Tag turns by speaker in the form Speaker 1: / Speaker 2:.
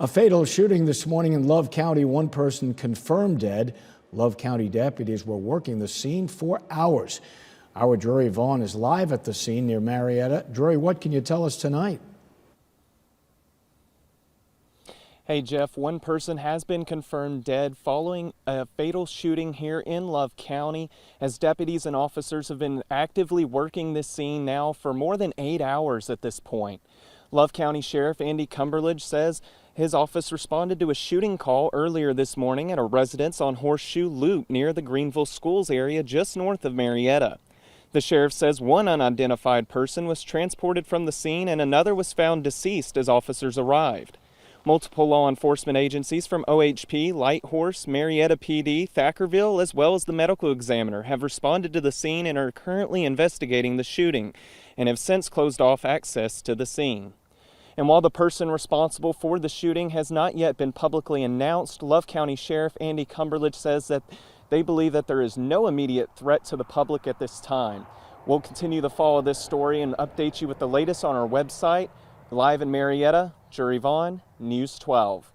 Speaker 1: A fatal shooting this morning in Love County. One person confirmed dead. Love County deputies were working the scene for hours. Our Drury Vaughn is live at the scene near Marietta. Drury, what can you tell us tonight?
Speaker 2: Hey Jeff, one person has been confirmed dead following a fatal shooting here in Love County, as deputies and officers have been actively working this scene now for more than 8 hours at this point. Love County Sheriff Andy Cumberledge says his office responded to a shooting call earlier this morning at a residence on Horseshoe Loop near the Greenville Schools area just north of Marietta. The sheriff says one unidentified person was transported from the scene and another was found deceased as officers arrived. Multiple law enforcement agencies from OHP, Light Horse, Marietta PD, Thackerville, as well as the medical examiner have responded to the scene and are currently investigating the shooting and have since closed off access to the scene. And while the person responsible for the shooting has not yet been publicly announced, Love County Sheriff Andy Cumberledge says that they believe that there is no immediate threat to the public at this time. We'll continue to follow this story and update you with the latest on our website. Live in Marietta, Drury Vaughn, News 12.